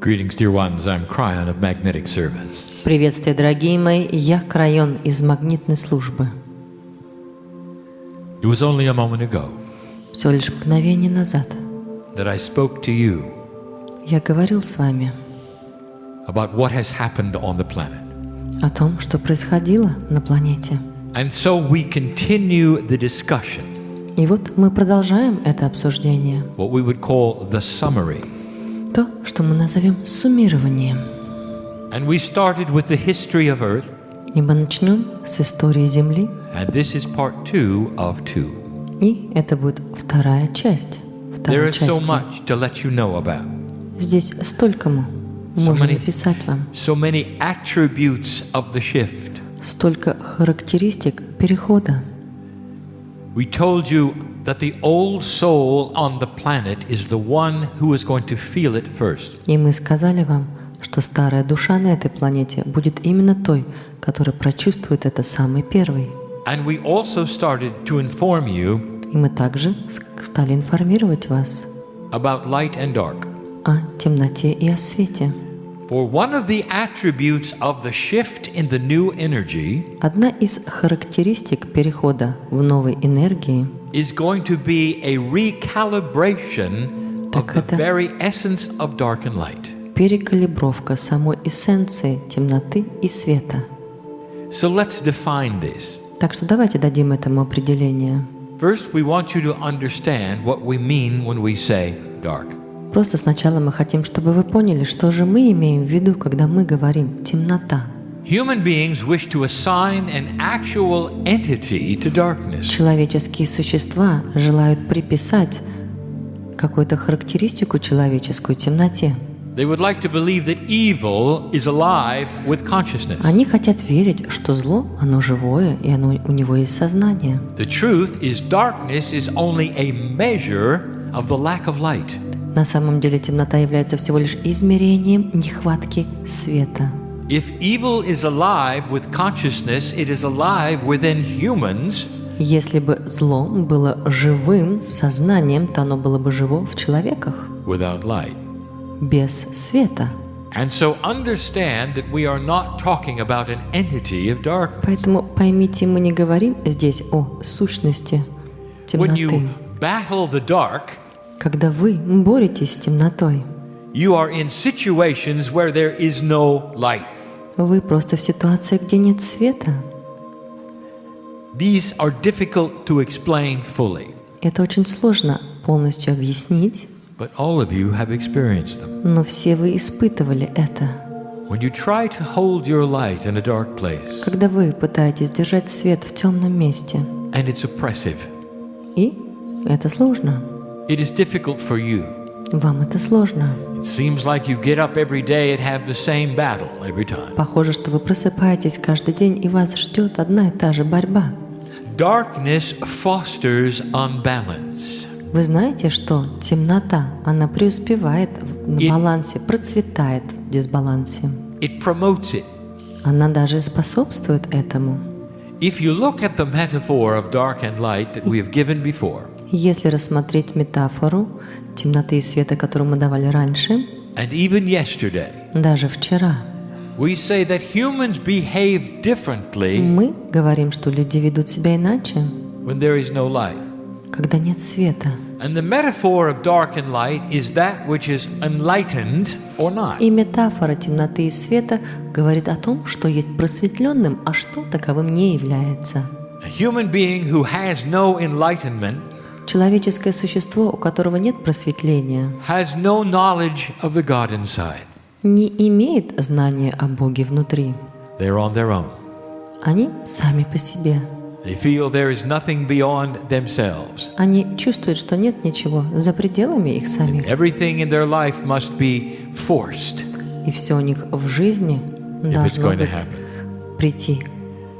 Greetings, dear ones. I'm Cryon of Magnetic Service. Приветствие, дорогие мои, я Крайон из магнитной службы. It was only a moment ago Всего лишь мгновение назад that I spoke to you я говорил с вами about what has happened on the planet. о том, что происходило на планете. And so we continue the discussion, И вот мы продолжаем это обсуждение. what we would call the summary. То, что мы назовем суммированием. And we started with the history of Earth, И мы начнем с истории Земли. and this is part 2 of 2. И это будет вторая часть. There Вторая is so часть. much to let you know about. Здесь столько можно many- написать вам. So many attributes of the shift. Столько характеристик перехода. We told you that the old soul on the planet is the one who is going to feel it first. И мы сказали вам, что старая душа на этой планете будет именно той, которая прочувствует это самой первой. And we also started to inform you И мы также стали информировать вас about light and dark. о темноте и о свете. For one of the attributes of the shift in the new energy Одна из характеристик перехода в новой энергии is going to be a recalibration of Так the это- very essence of dark and light. – перекалибровка самой эссенции темноты и света. So let's define this. Так что давайте дадим этому определение. First, we want you to understand what we mean when we say dark. Просто сначала мы хотим, чтобы вы поняли, что же мы имеем в виду, когда мы говорим «темнота». Human beings wish to assign an actual entity to darkness. Человеческие существа желают приписать какую-то характеристику человеческую темноте. They would like to believe that evil is alive with consciousness. Они хотят верить, что зло, оно живое, и у него есть сознание. The truth is darkness is only a measure of the lack of light. На самом деле темнота является всего лишь измерением нехватки света. If evil is alive with consciousness, it is alive within humans, Если бы зло было живым сознанием, то оно было бы живо в человеках, without light. без света. And so understand that we are not talking about an entity of darkness. Поэтому поймите, мы не говорим здесь о сущности When темноты. you battle the dark, Когда вы боретесь с темнотой, you are in situations where there is no light. вы просто в ситуации, где нет света. These are difficult to explain fully, Это очень сложно полностью объяснить, but all of you have experienced them. но все вы испытывали это. When you try to hold your light in a dark place, Когда вы пытаетесь держать свет в темном месте, and it's oppressive, и это сложно. it is difficult for you. Вам это сложно. It seems like you get up every day and have the same battle every time. Похоже, что вы просыпаетесь каждый день, и вас ждет одна и та же борьба. Darkness fosters unbalance. Вы знаете, что темнота, она преуспевает на И- балансе, процветает в дисбалансе. It promotes it. Она даже способствует этому. If you look at the metaphor of dark and light that we have given before, Если рассмотреть метафору темноты и света, которую мы давали раньше, and even yesterday, даже вчера, we say that humans behave differently мы говорим, что люди ведут себя иначе, when there is no light. когда нет света. And the metaphor of dark and light is that which is enlightened or not. И метафора темноты и света говорит о том, что есть просветленным, а что таковым не является. A human being who has no enlightenment Человеческое существо, у которого нет просветления, has no knowledge of the God inside. не имеет знания о Боге внутри. They're on their own. Они сами по себе. They feel there is nothing beyond themselves. Они чувствуют, что нет ничего за пределами их самих. Everything in their life must be forced И все у них в жизни if it's должно going to быть happen. прийти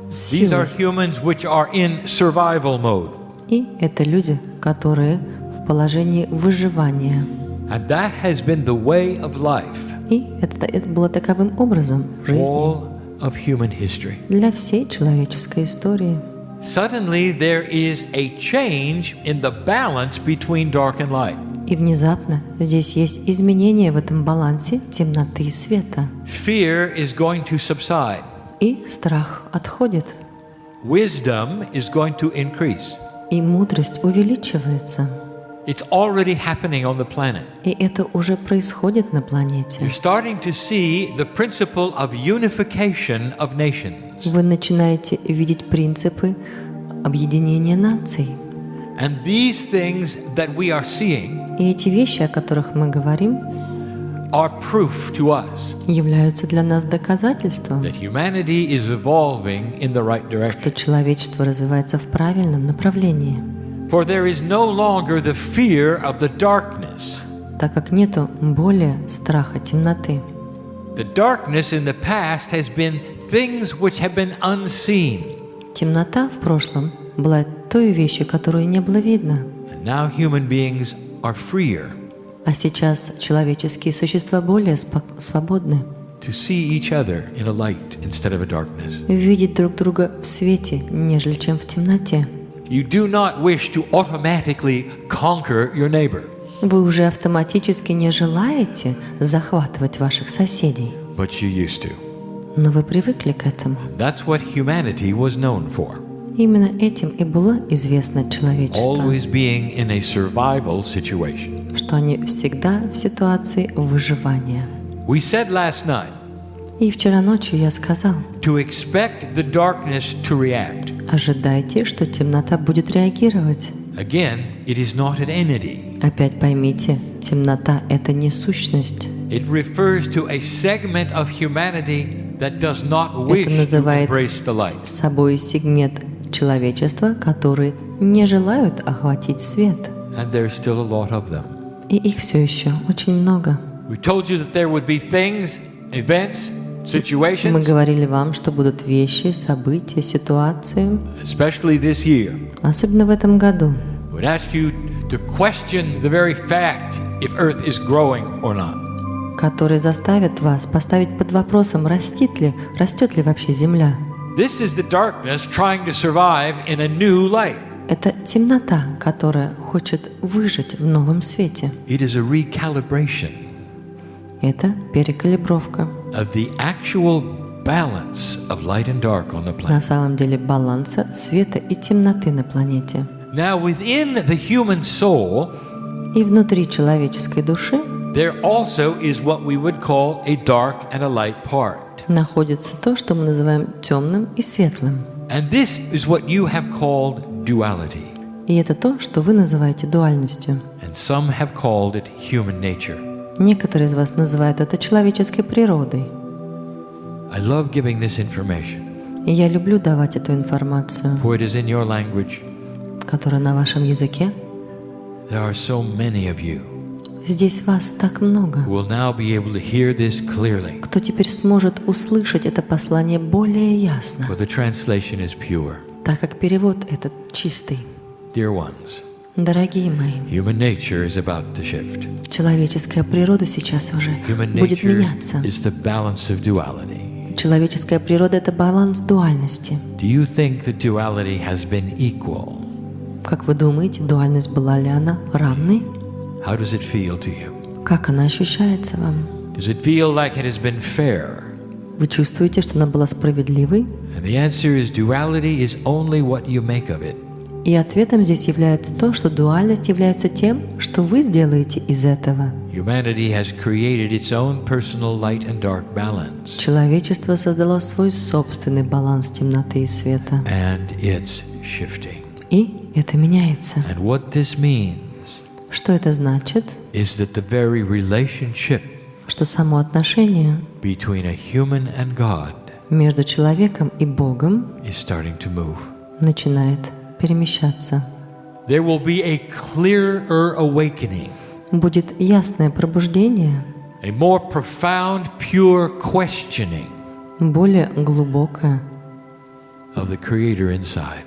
These are силой. humans which are in survival mode. И это люди, которые в положении выживания. And that has been the way of life И это было таковым образом в жизни all of human history. для всей человеческой истории. Suddenly there is a change in the balance between dark and light. И внезапно здесь есть изменение в этом балансе темноты и света. Fear is going to subside. И страх отходит. Wisdom is going to increase. И мудрость увеличивается. It's already happening on the planet. И это уже происходит на планете. You're starting to see the principle of unification of nations. Вы начинаете видеть принципы объединения наций. And these things that we are seeing И эти вещи, о которых мы говорим, are proof to us являются для нас доказательством, that humanity is evolving in the right что direction. человечество развивается в правильном направлении, For there is no longer the fear of the darkness. так как нету более страха темноты. The darkness in the past has been things which have been unseen. Темнота в прошлом была той вещью, которую не было видно. And now human beings are freer А сейчас человеческие существа более свободны to see each other in a light instead of a darkness. видеть друг друга в свете, нежели чем в темноте. You do not wish to automatically conquer your neighbor, Вы уже автоматически не желаете захватывать ваших соседей, but you used to. но вы привыкли к этому. That's what humanity was known for, Именно этим и было известно человечество, always being in a survival situation. что они всегда в ситуации выживания. We said last night И вчера ночью я сказал, to expect the darkness to react. ожидайте, что темнота будет реагировать. Again, it is not an entity. Опять поймите, темнота — это не сущность. It refers to a segment of humanity that does not wish Это to называет embrace the light. собой сегмент человечества, которые не желают охватить свет. And there's still a lot of them. И их все еще очень много. We told you that there would be things, events, Мы situations, говорили вам, что будут вещи, события, ситуации, especially this year, особенно в этом году, would ask you to question the very fact if Earth is growing or not. которые заставят вас поставить под вопросом, растет ли вообще Земля. This is the darkness trying to survive in a new light. Это темнота, которая хочет выжить в новом свете. It is a recalibration Это перекалибровка. of the actual balance of light and dark on the На planet. самом деле баланса света и темноты на планете. Now, within the human soul, И внутри человеческой души there also is what we would call a dark and a light part. находится то, что мы называем темным и светлым. And this is what you have called duality. И это то, что вы называете дуальностью. And some have called it human nature. Некоторые из вас называют это человеческой природой. I love giving this information, И я люблю давать эту информацию, for it is in your language. которая на вашем языке. There are so many of you Здесь вас так много, who will now be able to hear this clearly, кто теперь сможет услышать это послание более ясно, for the translation is pure. так как перевод этот чистый. Dear ones, Дорогие мои, human nature is about to shift. человеческая природа сейчас уже Human будет nature меняться. is the balance of duality. Человеческая природа — это баланс дуальности. Do you think that duality has been equal? Как вы думаете, дуальность была ли она равной? How does it feel to you? Как она ощущается вам? Does it feel like it has been fair? Вы чувствуете, что она была справедливой? And the answer is duality is only what you make of it. И ответом здесь является то, что дуальность является тем, что вы сделаете из этого. Humanity has created its own personal light and dark balance, Человечество создало свой собственный баланс темноты и света. and it's shifting. И это меняется. And what this means Что это значит? is that the very relationship Что само отношение between a human and God между человеком и Богом is starting to move. начинает перемещаться. There will be a clearer awakening, Будет ясное пробуждение, a more profound, pure questioning более глубокое, of the Creator inside.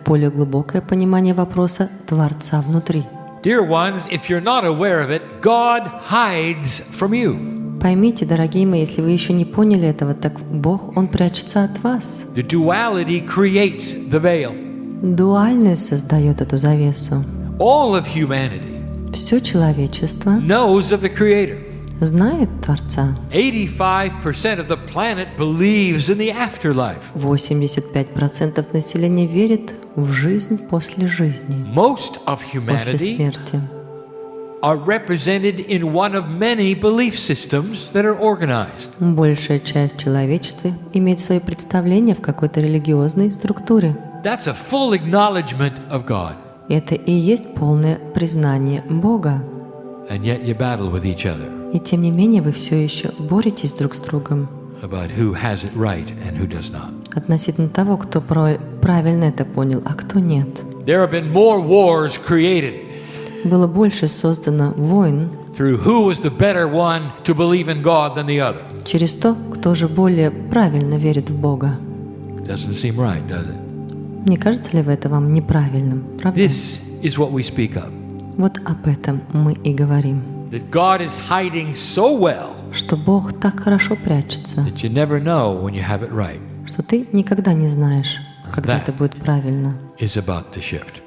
более глубокое понимание вопроса Творца внутри. Dear ones, if you're not aware of it, God hides from you. Поймите, дорогие мои, если вы еще не поняли этого, так Бог, Он прячется от вас. The duality creates the veil. Дуальность создает эту завесу. All of humanity Все человечество knows of the Creator. знает Творца. 85% of the planet believes in the afterlife. 85% населения верит в жизнь после жизни, Most of после humanity смерти. are represented in one of many belief systems that are organized. Большая часть человечества имеет свои представления в какой-то религиозной структуре. That's a full acknowledgement of God. Это и есть полное признание Бога. And yet you battle with each other И тем не менее вы все еще боретесь друг с другом about who has it right and who does not. относительно того, кто правильно это понял, а кто нет. There have been more wars created Было больше создано войн through who was the better one to believe in God than the other. через то, кто же более правильно верит в Бога. Doesn't seem right, does it? Не кажется ли это вам неправильным, правда? This is what we speak of. Вот об этом мы и говорим. That God is hiding so well Что Бог так хорошо прячется, that you never know when you have it right что ты никогда не знаешь, когда Да. это будет правильно. is about to shift.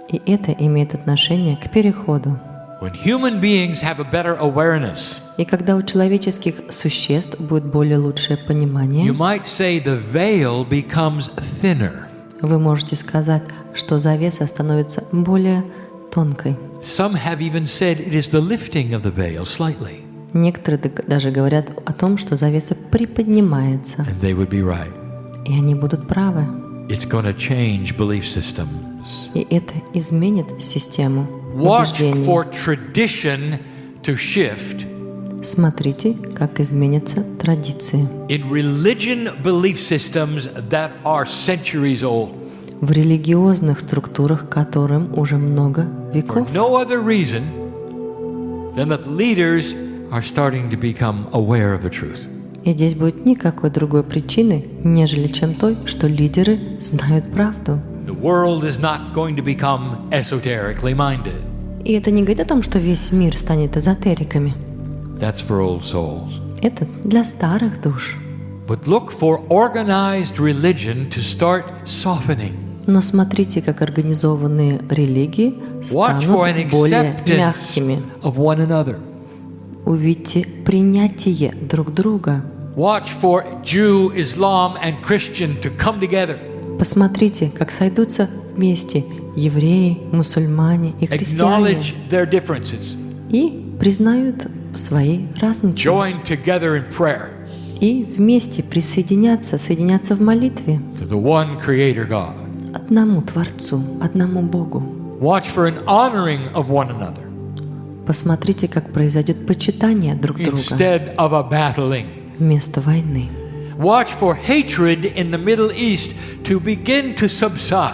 И это имеет отношение к переходу. When human beings have a better awareness, И когда у человеческих существ будет более лучшее you понимание, might say the veil becomes thinner. вы можете сказать, что завеса становится более тонкой. Some have even said it is the lifting of the veil slightly, Некоторые даже говорят о том, что завеса приподнимается, and they would be right. и они будут правы. It's going to change belief systems. И это изменит систему Watch убеждений. for tradition to shift. Смотрите, как изменятся традиции. In religion belief systems that are centuries old, В религиозных структурах, которым уже много for веков, no other reason than that leaders are starting to become aware of the truth. и здесь будет никакой другой причины, нежели чем той, что лидеры знают правду. The world is not going to become esoterically minded. И это не говорит о том, что весь мир станет эзотериками. That's for old souls. Это для старых душ. But look for organized religion to start softening. Но смотрите, как организованные религии Watch for an станут более acceptance мягкими. of one another. Увидьте принятие друг друга. Watch for Jew, Islam, and Christian to come together. Посмотрите, как сойдутся вместе евреи, мусульмане и христиане Acknowledge their differences. и признают свои разницы. Join together in prayer И вместе присоединяться, соединяться в молитве to the one Creator God. одному Творцу, одному Богу. Watch for an honoring of one another Посмотрите, как произойдет почитание друг друга instead of a battling. вместо войны. Watch for hatred in the Middle East to begin to subside.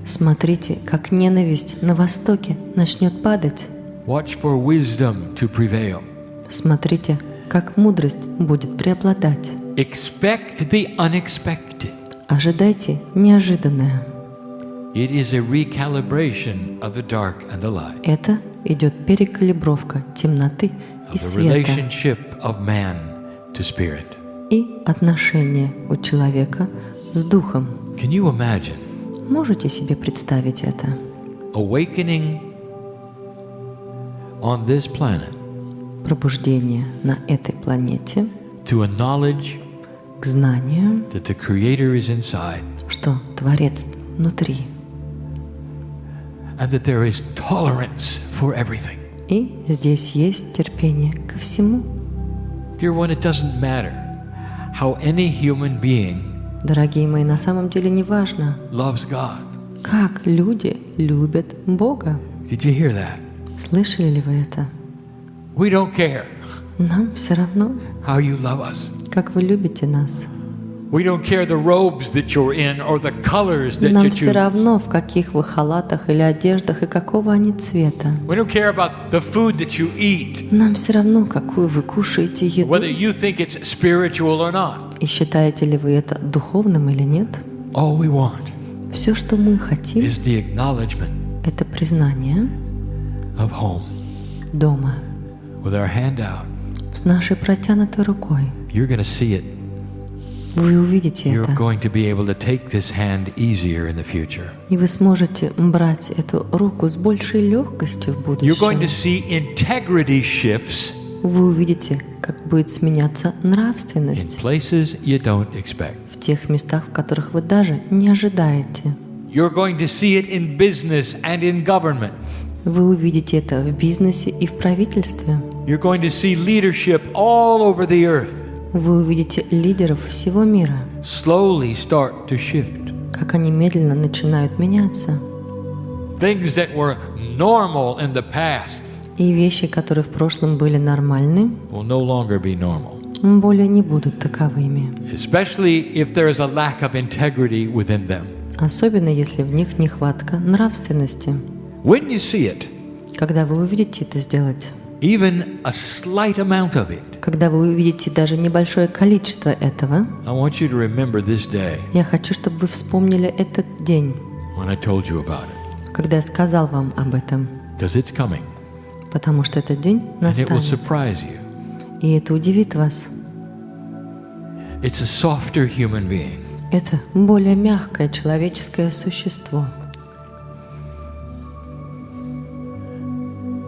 Смотрите, как ненависть на Востоке начнет падать. Watch for wisdom to prevail. Смотрите, как мудрость будет преобладать. Expect the unexpected. Ожидайте неожиданное. It is a recalibration of the dark and the light, Это идет перекалибровка темноты и of the света relationship of man to spirit. и отношения у человека с Духом. Can you imagine Можете себе представить это? awakening on this planet Пробуждение на этой планете to a knowledge к знанию, that the Creator is inside что Творец внутри, and that there is tolerance for everything? и здесь есть терпение ко всему. Dear one, it doesn't matter how any human being Дорогие мои, на самом деле не важно, loves God. как люди любят Бога. Did you hear that? Слышали ли вы это? We don't care Нам все равно, how you love us. как вы любите нас. We don't care the robes that you're in or the colors that you Нам все choose. равно, в каких вы халатах или одеждах и какого они цвета. We don't care about the food that you eat, Нам все равно, какую вы кушаете еду. whether you think it's spiritual or not. И считаете ли вы это духовным или нет? All we want Все, что мы хотим, is the acknowledgement это признание of home. дома With our hand out, с нашей протянутой рукой. you're going to see it. Вы увидите You're это. going to be able to take this hand easier in the future. И вы сможете брать эту руку с большей легкостью в You're going to будущем. see integrity shifts Вы увидите, как будет сменяться in нравственность places you don't expect. в тех местах, в которых вы даже не ожидаете. You're going to see it in business and in government. Вы увидите это в бизнесе и в правительстве. You're going to see leadership all over the earth Вы увидите лидеров всего мира, slowly start to shift. как они медленно начинают меняться. Things that were normal in the past И вещи, которые в прошлом были нормальны, will no longer be normal, более не будут таковыми. especially if there is a lack of integrity within them. Особенно если в них нехватка нравственности. When you see it, Когда вы увидите это сделать, even a slight amount of it, когда вы увидите даже небольшое количество этого, I want you to remember this day я хочу, чтобы вы вспомнили этот день, when I told you about it, когда я сказал вам об этом, because it's coming потому что этот день and it will настанет, surprise you. и это удивит вас. It's a softer human being. Это более мягкое человеческое существо.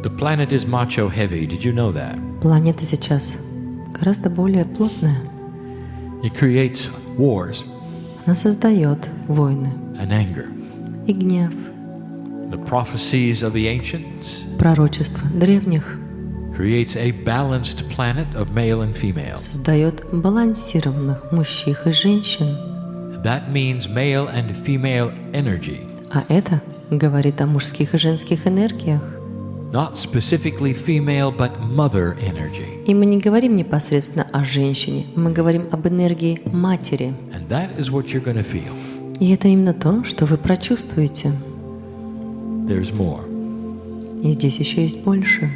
The planet is macho heavy. Did you know that? Планета сейчас гораздо более плотная. It creates wars Она создает войны and anger. и гнев, The prophecies of the ancients пророчества древних, creates a balanced planet of male and female. создает балансированных мужчин и женщин. That means male and female energy, А это говорит о мужских и женских энергиях. not specifically female, but mother energy. И мы не говорим непосредственно о женщине, мы говорим об энергии матери. And that is what you're going to feel. И это именно то, что вы прочувствуете. There's more. И здесь еще есть больше.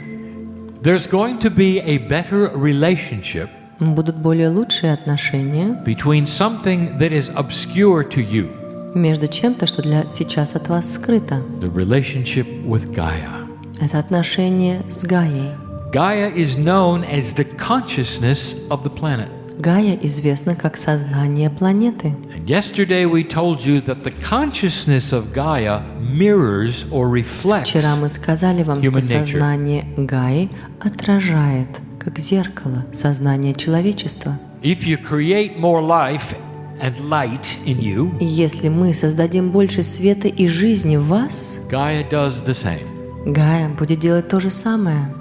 There's going to be a better relationship Будут более лучшие отношения between something that is obscure to you, между чем-то, что для сейчас от вас скрыто. the relationship with Gaia. Это отношение с Гаей. Gaia is known as the consciousness of the planet. Гая известна как сознание планеты. And yesterday we told you that the consciousness of Gaia mirrors or reflects Вчера мы сказали вам, что human nature. сознание Гаи отражает, как зеркало, сознание человечества. If you create more life and light in you, И если мы создадим больше света и жизни в вас, Gaia does the same. Гая будет делать то же самое.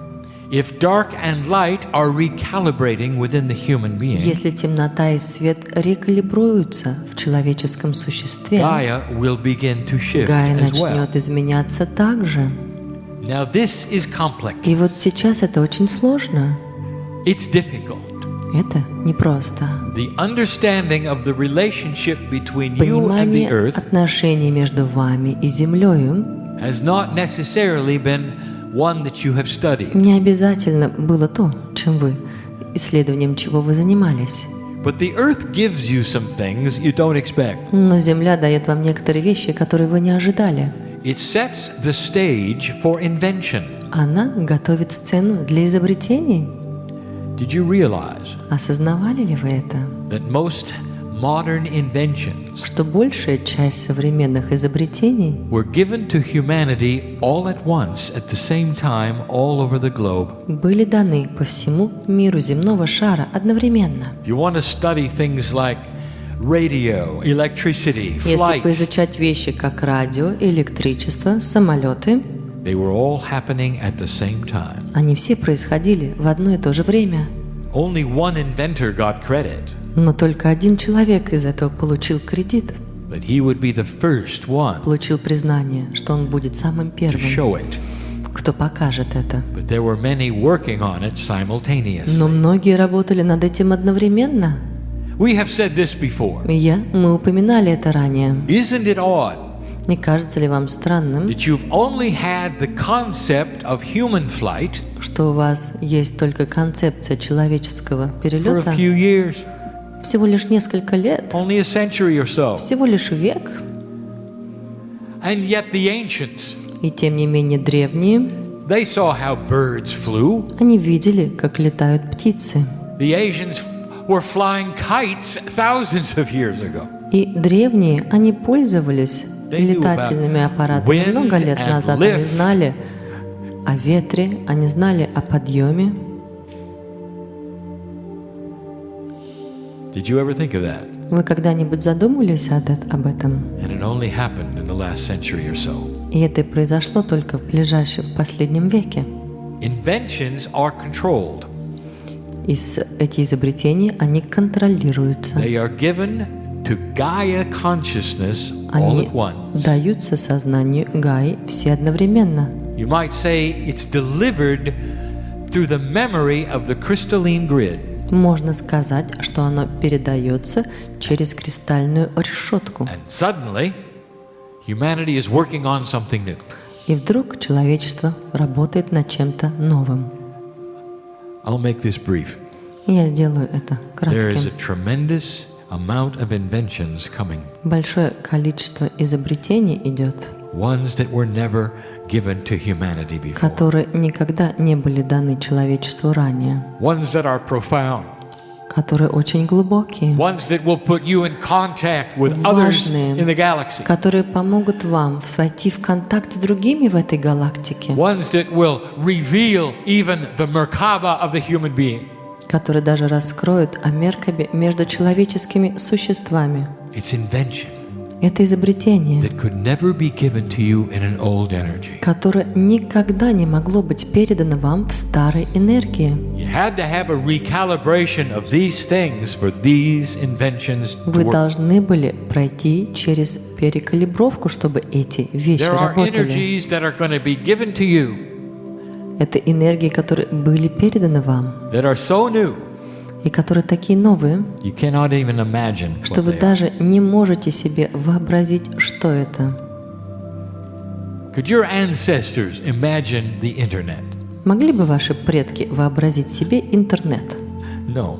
If dark and light are recalibrating within the human being, Если темнота и свет рекалибруются в человеческом существе, Gaia will begin to shift Гая as well. начнет изменяться также. Now this is complex. И вот сейчас это очень сложно. It's difficult. Это непросто. The understanding of the relationship between you and the Понимание earth отношений между вами и Землею has not necessarily been one that you have studied. не обязательно было то, чем вы, исследованием чего вы занимались. But the earth gives you some things you don't expect. Но Земля дает вам некоторые вещи, которые вы не ожидали. It sets the stage for invention. Она готовит сцену для изобретений. Did you realize Осознавали ли вы это? that most modern inventions Что большая часть современных изобретений were given to humanity all at once at the same time all over the globe? были даны по всему миру земного шара одновременно. You want to study things like radio, electricity, Если flight. поизучать вещи, как радио, электричество, самолеты, They were all happening at the same time. они все происходили в одно и то же время. Only one inventor got credit, Но только один человек из этого получил кредит, but he would be the first one получил признание, что он будет самым to первым, show it. кто покажет это. But there were many working on it simultaneously. Но многие работали над этим одновременно. We have said this before. Мы упоминали это ранее. Isn't it odd Не кажется ли вам странным, that you've only had the concept of human flight что у вас есть только концепция человеческого for a перелета few years, всего лишь несколько лет, only a century or so? всего лишь век? And yet the ancients, И тем не менее древние, they saw how birds flew. они видели, как летают птицы. The Asians were flying kites thousands of years ago. И древние, они пользовались летательными аппаратами много лет назад. Они знали о ветре, они знали о подъеме. Did you ever think of that? Вы когда-нибудь задумывались об этом? And it only happened in the last century or so. И это произошло только в последнем веке. Inventions are controlled. Эти изобретения, они контролируются. They are given to Gaia consciousness all Они at once. даются сознанию Гаи все одновременно. You might say it's delivered through the memory of the crystalline grid. Можно сказать, что оно передается через кристальную решетку. And suddenly, humanity is working on something new. И вдруг человечество работает над чем-то новым. I'll make this brief. Я сделаю это There is a кратким. tremendous amount of inventions coming. Большое количество изобретений идет, Ones that were never given to humanity before. которые никогда не были даны человечеству ранее, Ones that are profound. которые очень глубокие, Ones that will put you in contact with others Важные. in the galaxy. которые помогут вам войти в контакт с другими в этой галактике, Ones that will reveal even the Merkaba of the human being. которые даже раскроют о Меркабе между человеческими существами. It's invention Это изобретение, that could never be given to you in an old energy. которое никогда не могло быть передано вам в старой энергии. You had to have a recalibration of these things for these inventions to Вы work. должны были пройти через перекалибровку, чтобы эти вещи There are работали. energies that are going to be given to you Это энергии, которые были переданы вам, that are so new и которые такие новые, you cannot even imagine что what вы they are. даже не можете себе вообразить, что это. Could your ancestors imagine the internet? Могли бы ваши предки вообразить себе интернет? No.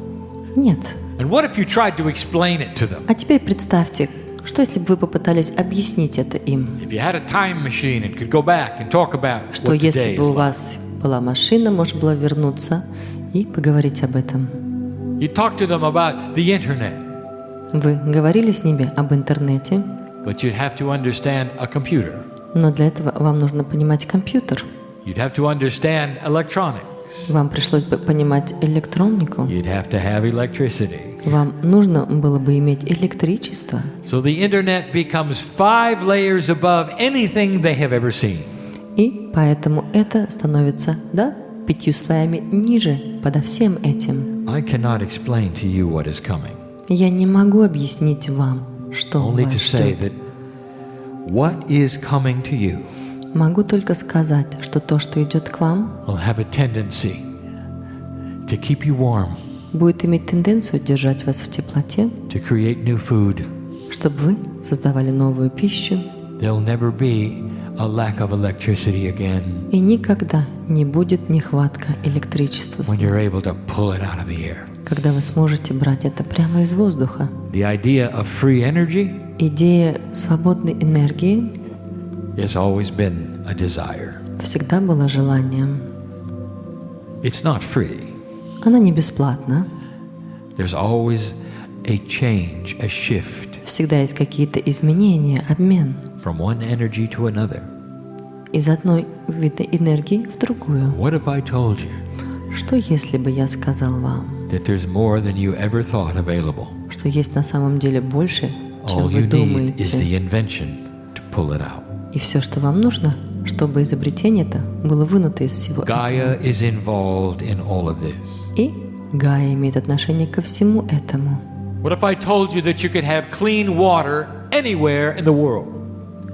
Нет. And what if you tried to explain it to them? А теперь представьте, что если бы вы попытались объяснить это им? If you had a time machine and could go back and talk about Что what если today бы is у like. вас была машина, можно было вернуться и поговорить об этом. You talk to them about the internet, Вы говорили с ними об интернете, but you'd have to understand a computer. но для этого вам нужно понимать компьютер. You'd have to understand electronics. Вам пришлось бы понимать электронику. You'd have to have electricity. Вам нужно было бы иметь электричество. So the internet becomes 5 layers above anything they have ever seen. И поэтому это становится, 5 слоями ниже подо всем этим. I cannot explain to you what is coming. Я не могу объяснить вам, что Only to вас say ждет. that what is coming to you Могу только сказать, что то, что идет к вам, will have a tendency to keep you warm, будет иметь тенденцию держать вас в теплоте, to create new food. чтобы вы создавали новую пищу, There'll never be a lack of electricity again и никогда не будет нехватка электричества, when you're able to pull it out of the air. когда вы сможете брать это прямо из воздуха. The idea of free energy Идея свободной энергии has always been a desire. всегда была желанием. It's not free. Она не бесплатна. There's always a change, a shift Всегда есть какие-то изменения, обмен from one energy to another. из одной вида энергии в другую. What if I told you Что если бы я сказал вам, that there's more than you ever thought available? что есть на самом деле больше, чем All вы you need is думаете, the invention to pull it out. и все, что вам нужно, чтобы изобретение это было вынуто из всего этого. Gaia is involved in all of this. И Гая имеет отношение ко всему этому. What if I told you that you could have clean water anywhere in the world?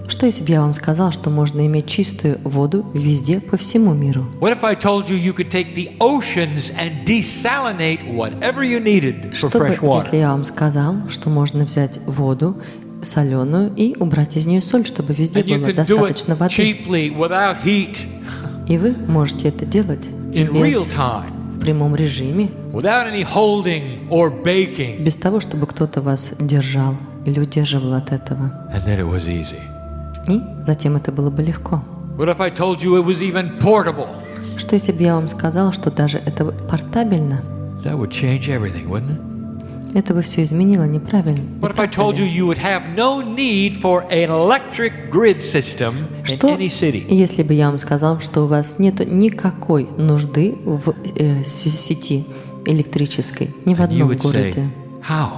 Что если бы я вам сказал, что можно иметь чистую воду везде, по всему миру? What if I told you you could take the oceans and desalinate whatever you needed for Что бы, fresh water? если я вам сказал, что можно взять воду соленую и убрать из нее соль, чтобы везде And you было can do it достаточно воды? cheaply without heat И вы можете это делать in real без, time, в прямом режиме, without any holding or baking, без того, чтобы кто-то вас держал или удерживал от этого. and then it was easy. И затем это было бы легко. What if I told you it was even portable? Что если бы я вам сказал, что даже это портабельно? That would change everything, wouldn't it? Это бы все изменило, неправильно? What if I told you you would have no need for an electric grid system in Что, any city? если бы я вам сказал, что у вас нет никакой нужды в сети электрической ни в And you одном would say, городе? how?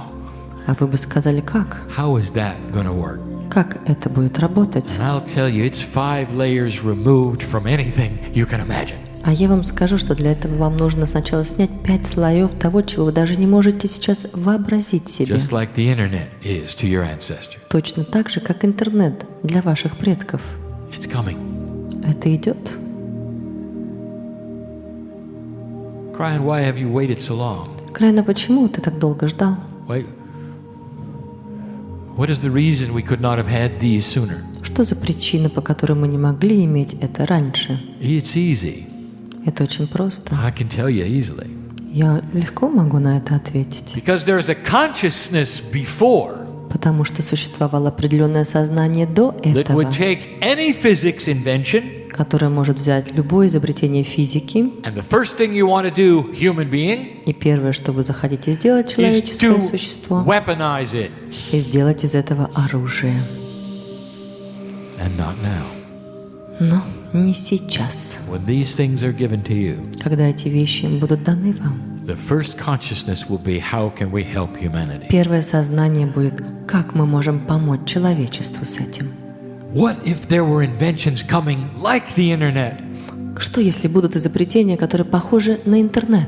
А вы бы сказали, как? How is that going to work? Как это будет работать? And I'll tell you, it's 5 layers removed from anything you can imagine. А я вам скажу, что для этого вам нужно сначала снять 5 слоев того, чего вы даже не можете сейчас вообразить себе. Just like the internet is to your ancestor. Точно так же, как интернет для ваших предков. It's coming. Это идет. Crying, why have you waited so long? Крайна, почему ты так долго ждал? Wait. What is the reason we could not have had these sooner? Что за причина, по которой мы не могли иметь это раньше? It's easy. Это очень просто. I can tell you easily. Я легко могу на это ответить. Because there's a consciousness before Потому что существовало определенное сознание до that этого, would take any physics invention, которое может взять любое изобретение физики, and the first thing you want to do, human being, и первое, что вы захотите сделать, is человеческое to существо, weaponize it. и сделать из этого оружие. And not now. Но не сейчас. When these things are given to you, Когда эти вещи будут даны вам, the first consciousness will be, how can we help humanity? первое сознание будет, как мы можем помочь человечеству с этим. What if there were inventions coming like the internet, Что если будут изобретения, которые похожи на интернет,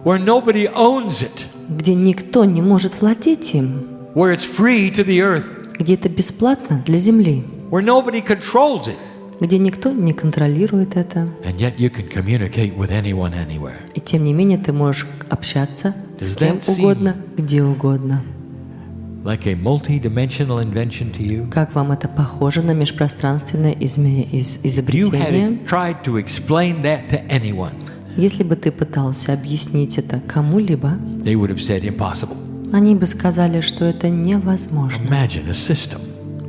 where nobody owns it, где никто не может владеть им, where it's free to the earth, где это бесплатно для Земли, where nobody controls it, где никто не контролирует это, and yet you can communicate with anyone anywhere? и тем не менее ты можешь общаться с Does кем that seem- угодно, где угодно. Like a multi-dimensional invention to you? Как вам это похоже на межпространственное You изобретение? had tried to explain that to anyone, Если бы ты пытался объяснить это кому-либо, they would have said impossible. они бы сказали, что это невозможно. Imagine a system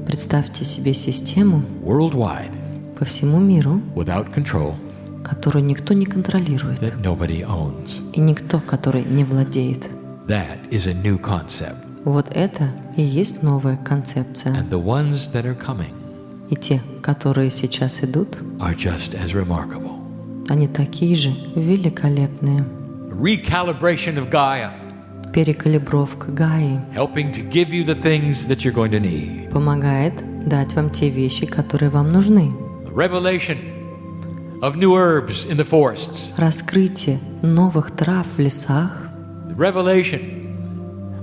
Представьте себе систему worldwide по всему миру, without control которую никто не контролирует, that nobody owns. и никто, который не владеет. That is a new concept. Вот это и есть новая концепция. And the ones that are coming И те, которые сейчас идут, are just as remarkable. они такие же великолепные. Recalibration of Gaia, Перекалибровка Гаи helping to give you the things that you're going to need. помогает дать вам те вещи, которые вам нужны. The revelation of new herbs in the forests. Раскрытие новых трав в лесах, The revelation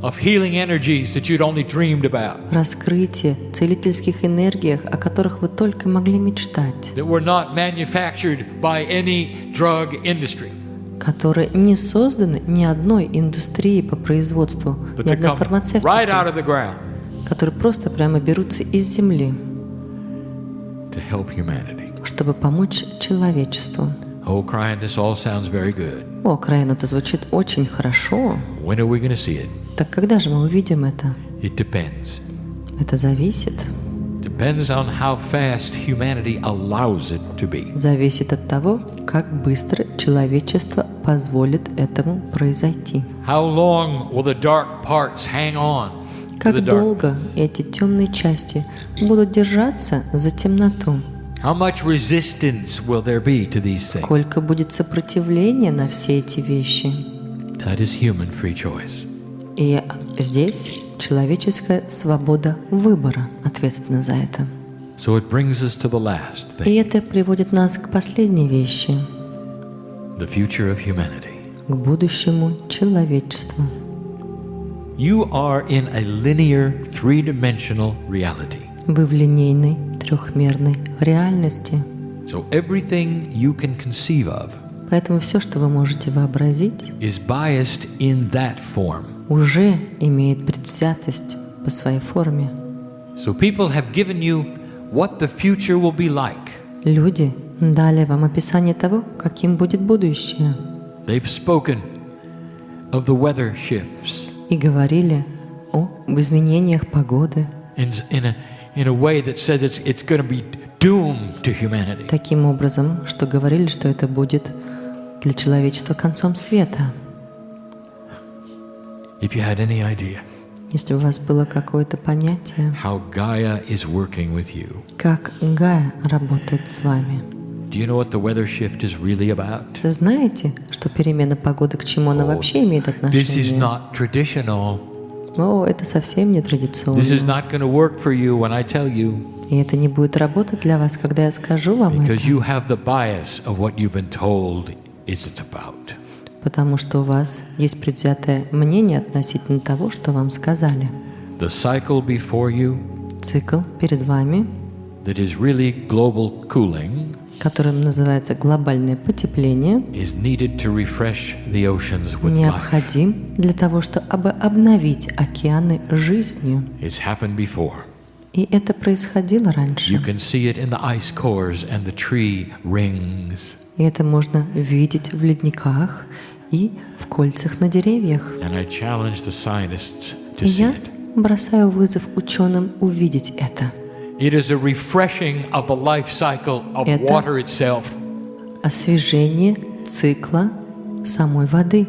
of healing energies that you'd only dreamed about. раскрытие целительских энергиях, о которых вы только могли мечтать, That were not manufactured by any drug industry. которые не созданы ни одной индустрией по производству, But ни they одной come right out фармацевтикой, of the ground которые просто прямо берутся из земли, to help humanity. чтобы помочь человечеству. Oh, crying, this all sounds very good. О, Крайан, это звучит очень хорошо. When are we going to see it? Так когда же мы увидим это? It depends. Это зависит. Depends on how fast humanity allows it to be. Зависит от того, как быстро человечество позволит этому произойти. How long will the dark parts hang on to the Как dark? долго эти темные части будут держаться за темноту? How much resistance will there be to these things? Сколько будет сопротивления на все эти вещи? That is human free choice. И здесь человеческая свобода выбора ответственна за это. So it brings us to the last И thing, это приводит нас к последней вещи, the future of humanity. к будущему человечеству. You are in a linear, three-dimensional reality. Вы в линейной, трехмерной реальности. So everything you can conceive of Поэтому все, что вы можете вообразить, is biased in that form. уже имеет предвзятость по своей форме. So people have given you what the future will be like. Люди дали вам описание того, каким будет будущее, They've spoken of the weather shifts и говорили об изменениях погоды in a way that says it's going to be doomed to humanity. таким образом, что говорили, что это будет для человечества концом света. if you had any idea Если у вас было какое-то понятие, how Gaia is working with you. как Гая работает с вами. Do you know what the weather shift is really about? Вы знаете, что перемена погоды к чему она вообще имеет This is отношение? not traditional. О, это совсем не This is традиционно. not going to work for you when I tell you, И это не будет работать для вас, когда я скажу вам because это. you have the bias of what you've been told is it about. Потому что у вас есть предвзятое мнение относительно того, что вам сказали. The cycle before you Цикл перед вами, that is really global cooling которым называется глобальное потепление, is needed to refresh the oceans with life. необходим для того, чтобы обновить океаны жизнью. It's happened before. И это происходило You раньше. can see it in the ice cores and the tree rings. И это можно видеть в ледниках и в кольцах на деревьях. And I challenge the scientists to И see я it. бросаю вызов ученым увидеть это. It is a refreshing of the life cycle of Это- water itself. Освежение цикла самой воды.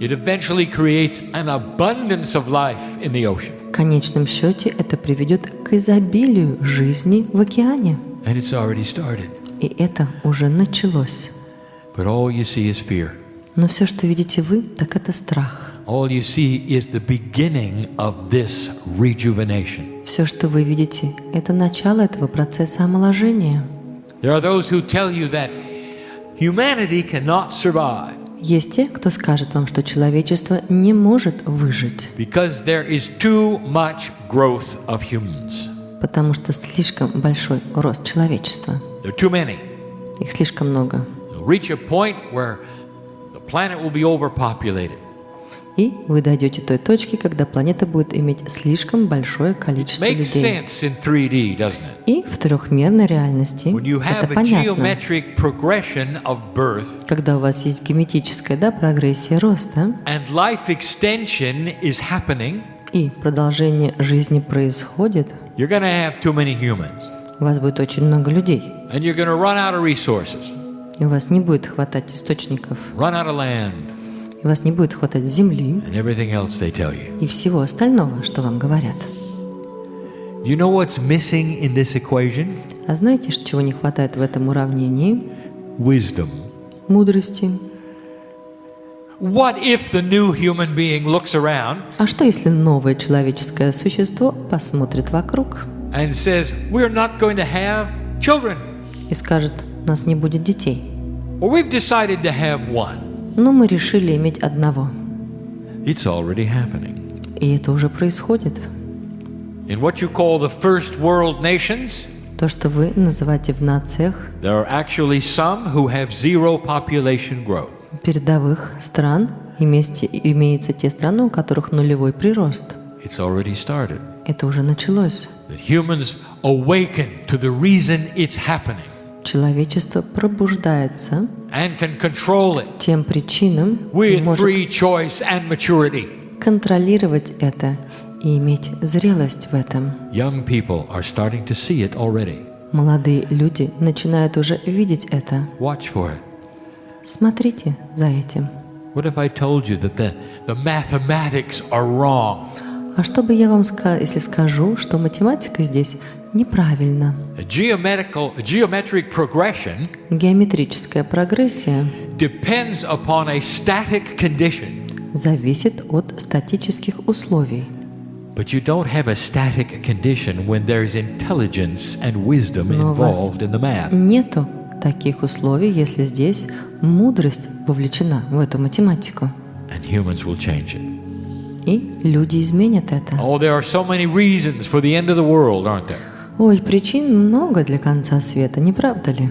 It eventually creates an abundance of life in the ocean. В конечном счете это приведет к изобилию жизни в океане. And it's already started. И это уже началось. But all you see is fear. Но все, что видите вы, так это страх. All you see is the beginning of this rejuvenation. Все, что вы видите, это начало этого процесса омоложения. There are those who tell you that humanity cannot survive Есть те, кто скажет вам, что человечество не может выжить, because there is too much growth of humans. потому что слишком большой рост человечества. There are too many. Их слишком много. They'll reach a point where the planet will be overpopulated. И вы дойдете до той точки, когда планета будет иметь слишком большое количество Makes людей. sense in 3D, doesn't it? И в трехмерной реальности When you это have a понятно. geometric progression of birth Когда у вас есть геометрическая прогрессия роста, and life extension is happening, и продолжение жизни происходит, you're going to have too many humans. у вас будет очень много людей. And you're going to run out of resources, И у вас не будет хватать источников, run out of land, и у вас не будет хватать земли and everything else they tell you. и всего остального, что вам говорят. You know what's missing in this equation? А знаете, чего не хватает в этом уравнении? Wisdom. Мудрости. What if the new human being looks around А что, если новое человеческое существо посмотрит вокруг and says, we're not going to have children, и скажет, у нас не будет детей? or we've decided to have one? Но мы решили иметь одного. It's already happening. И это уже происходит. In what you call the first world nations, То, что вы называете в нациях there are actually some who have zero population growth. передовых стран, имеются те страны, у которых нулевой прирост. It's already started. Это уже началось. That humans awaken to the reason it's happening Человечество пробуждается and can control it тем причинам и with может free choice and maturity. контролировать это и иметь зрелость в этом. Young people are starting to see it already. Молодые люди начинают уже видеть это. Watch for it. Смотрите за этим. What if I told you that the mathematics are wrong? А что бы я вам сказал, если скажу, что математика здесь неправильна? A geometric progression Геометрическая прогрессия depends upon a static condition. зависит от статических условий. But you don't have a static condition when there's intelligence and wisdom Но у вас involved in the math. нету таких условий, если здесь мудрость вовлечена в эту математику. And humans will change it. И люди изменят это. Oh, there are so many reasons for the end of the world, aren't there? Ой, причин много для конца света, не правда ли?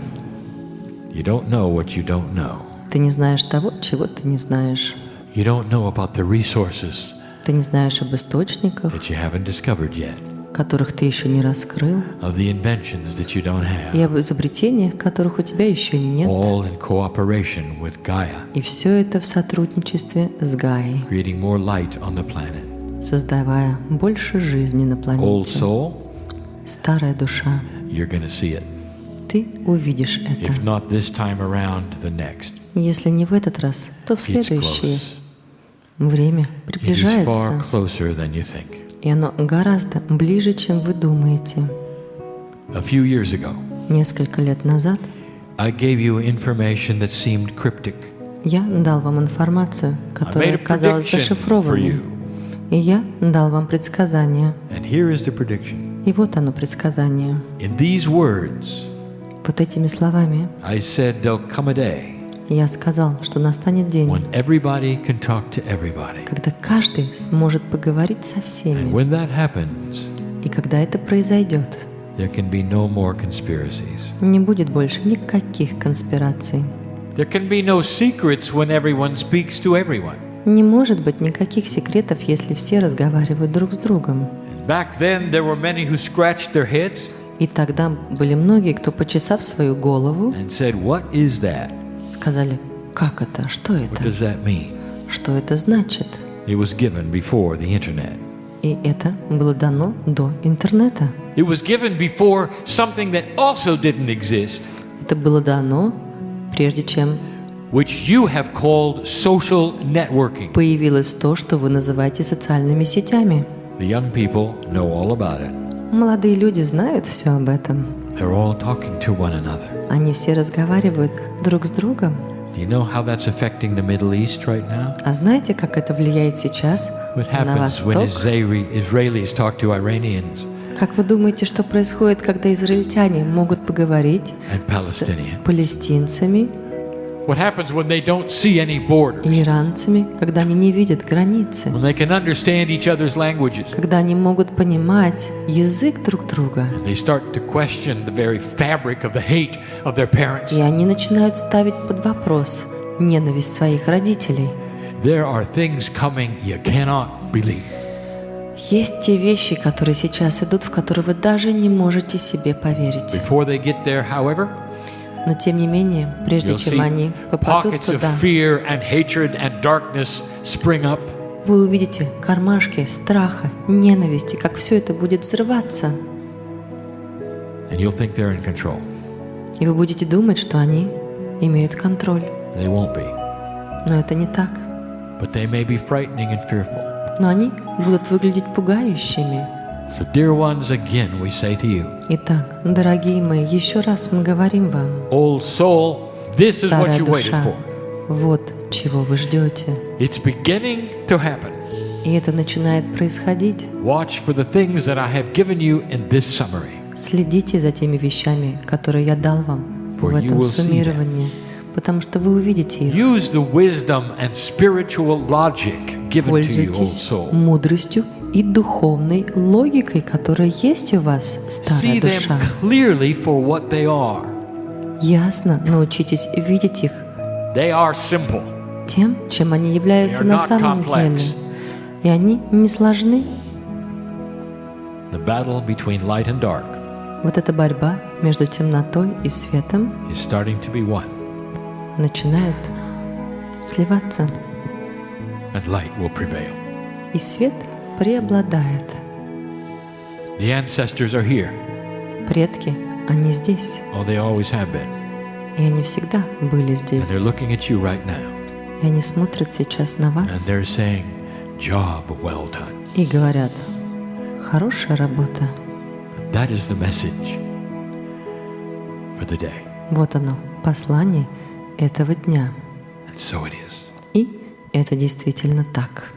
You don't know what you don't know. Ты не знаешь того, чего ты не знаешь. You don't know about the resources Ты не знаешь об источниках, that you haven't discovered yet, которых ты еще не раскрыл, of the inventions that you don't и have, об изобретениях, которых у тебя еще нет. all in cooperation with Gaia, И все это в сотрудничестве с Гаей, creating more light on the planet. создавая больше жизни на Old планете. soul, Старая душа, you're going to see it. ты увидишь это. If not this time around, the next. Если не в этот раз, то в It's следующий. close. Время It is far приближается, closer than you think. и оно гораздо ближе, чем вы думаете. A few years ago, Несколько лет назад I gave you information that seemed cryptic. я дал вам информацию, I made которая a казалась prediction for зашифрованной. you. И я дал вам предсказание. And here is the prediction. И вот оно, предсказание. In these words, Вот этими словами I said there'll come a day я сказал, что настанет день, when everybody can talk to everybody. когда каждый сможет поговорить со And всеми. when that happens, И когда это произойдет, there can be no more conspiracies. не будет больше никаких конспираций. There can be no secrets when everyone speaks to everyone. Не может быть никаких секретов, если все разговаривают друг с другом. And back then, there were many who scratched their heads И тогда были многие, кто, почесав свою голову, and said, "What is that? сказали: «Как это? Что What это? does that mean?" Что это значит?» It was given before the internet. И это было дано до интернета. It was given before something that also didn't exist, Это было дано, прежде чем which you have called social networking. появилось то, что вы называете социальными сетями. The young people know all about it. Молодые люди знают все об этом. They're all talking to one another. Они все разговаривают друг с другом. Do you know how that's affecting the Middle East right now? А знаете, как это влияет сейчас What на happens when Восток? Israelis talk to Iranians Как вы думаете, что происходит, когда израильтяне могут поговорить and с Palestinians? палестинцами What happens when they don't see any borders? и иранцами, когда они не видят границы, When they can understand each other's languages? когда они могут понимать язык друг друга, They start to question the very fabric of the hate of their parents. и они начинают ставить под вопрос ненависть своих родителей. There are things coming you cannot believe. Есть те вещи, которые сейчас идут, в которые вы даже не можете себе поверить. Before they get there, however, Но тем не менее, прежде you'll чем see они попадут pockets of туда, fear and hatred and darkness spring up. вы увидите кармашки страха, ненависти, как все это будет взрываться. And you'll think they're in control. И вы будете думать, что они имеют контроль. They won't be. Но это не так. But they may be frightening and fearful. Но они будут выглядеть пугающими. So, dear ones, again we say to you, Итак, дорогие мои, еще раз мы говорим вам, old soul, this is what старая you waited душа, for. вот чего вы ждете. It's beginning to happen. И это начинает происходить. Watch for the things that I have given you in this summary. Следите за теми вещами, которые я дал вам в For you этом will see суммировании, потому что вы увидите их. Use the wisdom and spiritual logic given to you, old Пользуйтесь soul. мудростью и духовной логикой, которая есть у вас, старая See them душа. clearly for what they are. Ясно научитесь видеть их They are simple. тем, чем они They являются are на not самом complex. деле. И они не сложны. The battle between light and dark Вот эта борьба между темнотой и светом is starting to be won, начинает сливаться, and light will prevail. и свет преобладает. The ancestors are here. Предки, они здесь, Oh, they always have been. и они всегда были And здесь. they're looking at you right now. И они смотрят сейчас на And вас they're saying, job well done. и говорят: хорошая работа. That is the message for the day. Вот оно, послание этого дня. And so it is. И это действительно так.